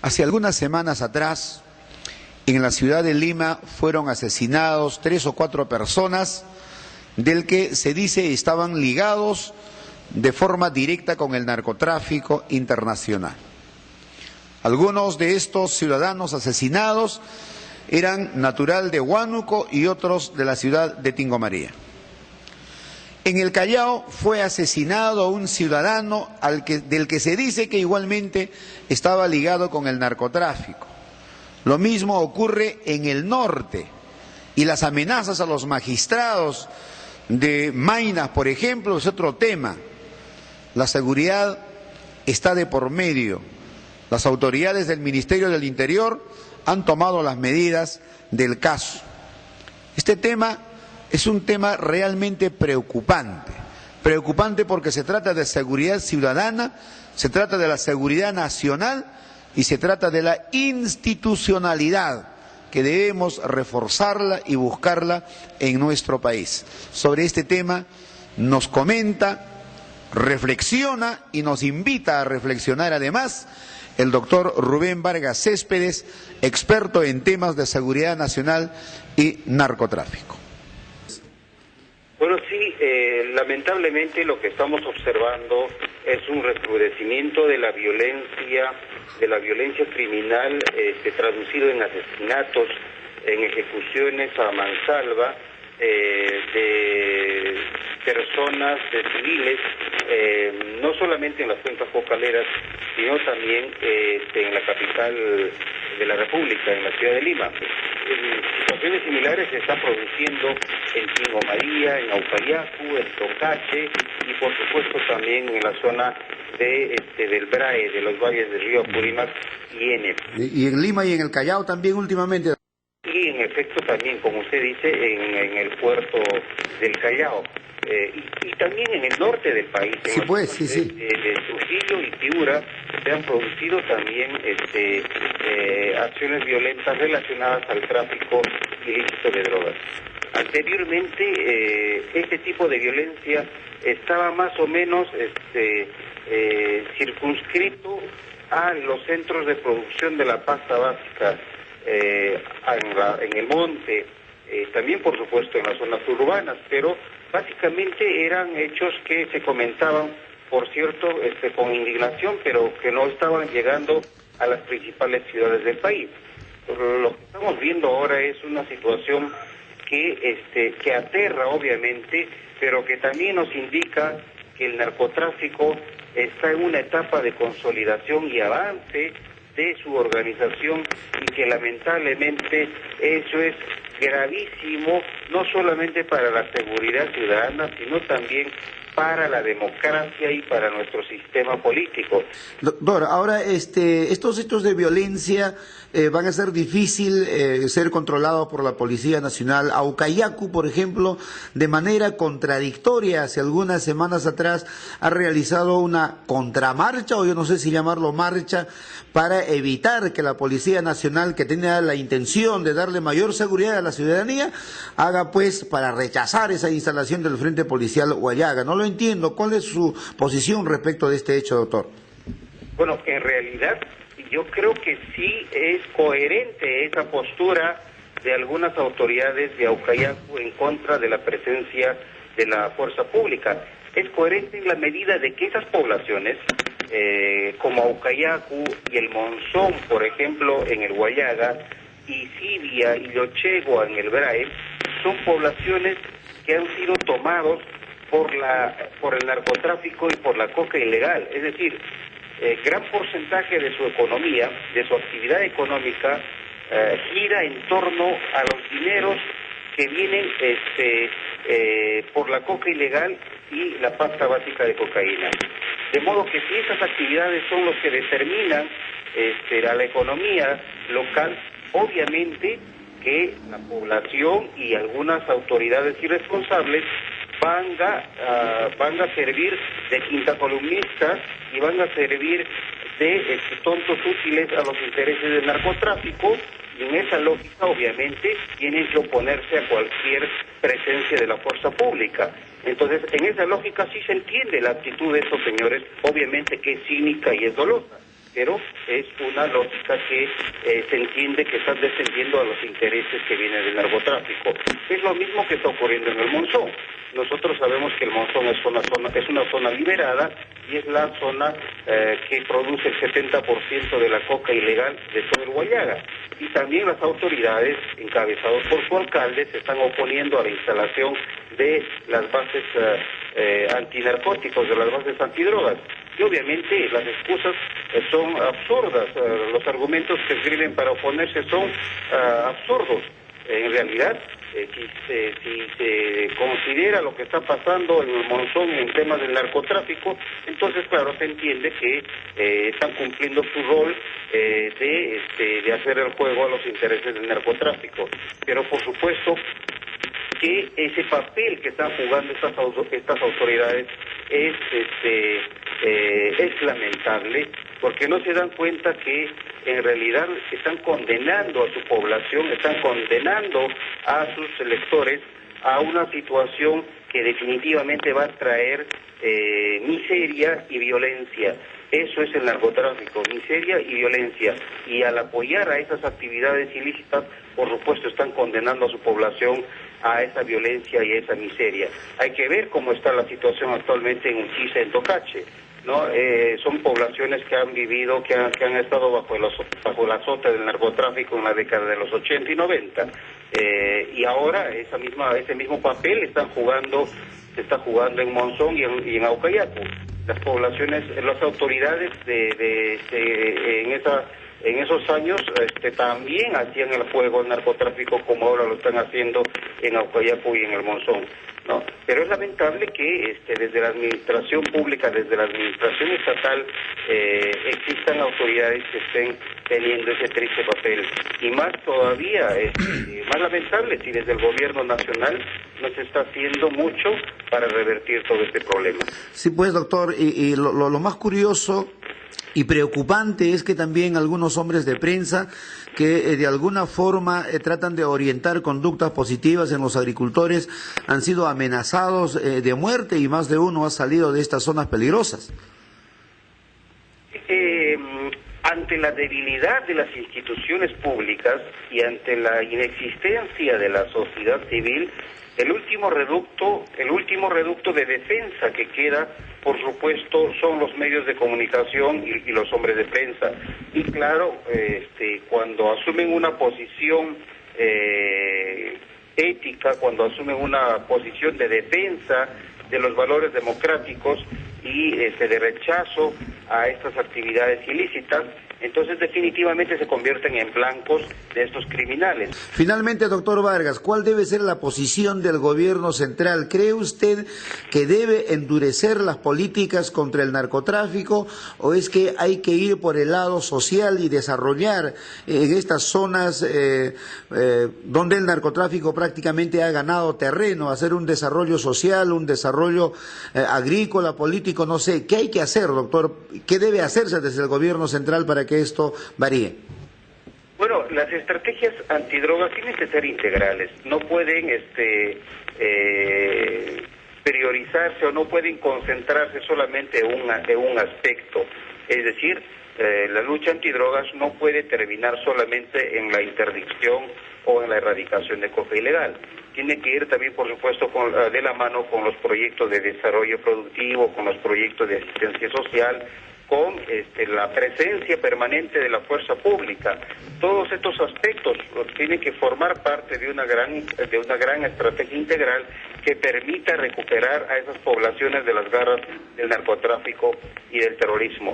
Hace algunas semanas atrás, en la ciudad de Lima fueron asesinados 3 o 4 personas del que se dice estaban ligados de forma directa con el narcotráfico internacional. Algunos de estos ciudadanos asesinados eran natural de Huánuco y otros de la ciudad de Tingo María. En el Callao fue asesinado un ciudadano del que se dice que igualmente estaba ligado con el narcotráfico. Lo mismo ocurre en el norte, y las amenazas a los magistrados de Maynas, por ejemplo, es otro tema. La seguridad está de por medio. Las autoridades del Ministerio del Interior han tomado las medidas del caso. Este tema es un tema realmente preocupante porque se trata de seguridad ciudadana, se trata de la seguridad nacional y se trata de la institucionalidad que debemos reforzarla y buscarla en nuestro país. Sobre este tema nos comenta, reflexiona y nos invita a reflexionar además el doctor Rubén Vargas Céspedes, experto en temas de seguridad nacional y narcotráfico. Bueno, sí, lamentablemente lo que estamos observando es un recrudecimiento de la violencia criminal, traducido en asesinatos, en ejecuciones a mansalva de personas, de civiles, no solamente en las cuencas cocaleras, sino también en la capital de la República, en la ciudad de Lima. Situaciones similares se están produciendo en Tingo María, en Aucayacu, en Tocache y por supuesto también en la zona del BRAE, de los valles del río Apurímac y Ene. Y en Lima y en el Callao también últimamente. Y en efecto también, como usted dice, en el puerto del Callao. Y también en el norte del país, sí, pues, sí, sí. De Trujillo y Piura, se han producido también acciones violentas relacionadas al tráfico ilícito de drogas. Anteriormente, este tipo de violencia estaba más o menos circunscrito a los centros de producción de la pasta básica en el monte, también por supuesto en las zonas urbanas, pero básicamente eran hechos que se comentaban, por cierto, con indignación, pero que no estaban llegando a las principales ciudades del país. Lo que estamos viendo ahora es una situación que aterra obviamente, pero que también nos indica que el narcotráfico está en una etapa de consolidación y avance de su organización y que lamentablemente eso es gravísimo, no solamente para la seguridad ciudadana, sino también para la democracia y para nuestro sistema político. Doctor, ahora estos hechos de violencia van a ser difícil ser controlados por la Policía Nacional. Aucayacu, por ejemplo, de manera contradictoria, hace algunas semanas atrás ha realizado una contramarcha, o yo no sé si llamarlo marcha, para evitar que la Policía Nacional, que tenía la intención de darle mayor seguridad a la ciudadanía, haga pues para rechazar esa instalación del Frente Policial Huallaga. No lo entiendo. ¿Cuál es su posición respecto de este hecho, doctor? Bueno, en realidad yo creo que sí es coherente esa postura de algunas autoridades de Aucayacu en contra de la presencia de la fuerza pública. Es coherente en la medida de que esas poblaciones, como Aucayacu y el Monzón, por ejemplo, en el Huallaga, y Sibia y Yochegua en el BRAE, son poblaciones que han sido tomados por el narcotráfico y por la coca ilegal. Es decir, gran porcentaje de su economía, de su actividad económica, gira en torno a los dineros que vienen por la coca ilegal y la pasta básica de cocaína. De modo que si esas actividades son los que determinan a la economía local, obviamente que la población y algunas autoridades irresponsables van a servir de quintacolumnistas y van a servir de tontos útiles a los intereses del narcotráfico, y en esa lógica obviamente tienen que oponerse a cualquier presencia de la fuerza pública. Entonces, en esa lógica sí se entiende la actitud de estos señores, obviamente que es cínica y es dolosa. pero es una lógica que se entiende que están descendiendo a los intereses que vienen del narcotráfico. Es lo mismo que está ocurriendo en el Monzón. Nosotros sabemos que el Monzón es una zona liberada y es la zona que produce el 70% de la coca ilegal de todo el Guayaga. Y también las autoridades, encabezados por su alcalde, se están oponiendo a la instalación de las bases antinarcóticos, de las bases antidrogas. Y obviamente las excusas son absurdas, los argumentos que escriben para oponerse son absurdos. En realidad, si se considera lo que está pasando en el Monzón en temas del narcotráfico, entonces claro, se entiende que están cumpliendo su rol de hacer el juego a los intereses del narcotráfico. Pero por supuesto que ese papel que están jugando estas autoridades es lamentable, porque no se dan cuenta que en realidad están condenando a su población, están condenando a sus electores a una situación que definitivamente va a traer miseria y violencia. Eso es el narcotráfico, miseria y violencia. Y al apoyar a esas actividades ilícitas, por supuesto, están condenando a su población a esa violencia y a esa miseria. Hay que ver cómo está la situación actualmente en Uchisa, en Tocache, ¿no? Son poblaciones que han vivido, que han estado bajo el azote del narcotráfico en la década de los 80 y 90. Y ahora ese mismo papel se está jugando en Monzón y en Aucayacu. Las poblaciones, las autoridades en esos años también hacían el juego al narcotráfico como ahora lo están haciendo en Aucayacu y en el Monzón, ¿no? Pero es lamentable que desde la administración pública, desde la administración estatal, existan autoridades que estén teniendo ese triste papel. Y más todavía, más lamentable si desde el gobierno nacional no se está haciendo mucho para revertir todo este problema. Sí, pues, doctor, y lo más curioso y preocupante es que también algunos hombres de prensa que de alguna forma tratan de orientar conductas positivas en los agricultores han sido amenazados de muerte y más de uno ha salido de estas zonas peligrosas. Ante la debilidad de las instituciones públicas y ante la inexistencia de la sociedad civil, el último reducto de defensa que queda, por supuesto, son los medios de comunicación y los hombres de prensa. Y claro, cuando asumen una posición ética, cuando asumen una posición de defensa de los valores democráticos y de rechazo a estas actividades ilícitas, entonces definitivamente se convierten en blancos de estos criminales. Finalmente, doctor Vargas, ¿cuál debe ser la posición del gobierno central? ¿Cree usted que debe endurecer las políticas contra el narcotráfico o es que hay que ir por el lado social y desarrollar en estas zonas donde el narcotráfico prácticamente ha ganado terreno, hacer un desarrollo social, un desarrollo agrícola, político, no sé? ¿Qué hay que hacer, doctor? ¿Qué debe hacerse desde el gobierno central para que esto varíe? Bueno, las estrategias antidrogas tienen que ser integrales, no pueden priorizarse o no pueden concentrarse solamente en un aspecto. Es decir, la lucha antidrogas no puede terminar solamente en la interdicción o en la erradicación de coca ilegal. Tiene que ir también, por supuesto, de la mano con los proyectos de desarrollo productivo, con los proyectos de asistencia social, con la presencia permanente de la fuerza pública. Todos estos aspectos tienen que formar parte de una gran estrategia integral que permita recuperar a esas poblaciones de las garras del narcotráfico y del terrorismo.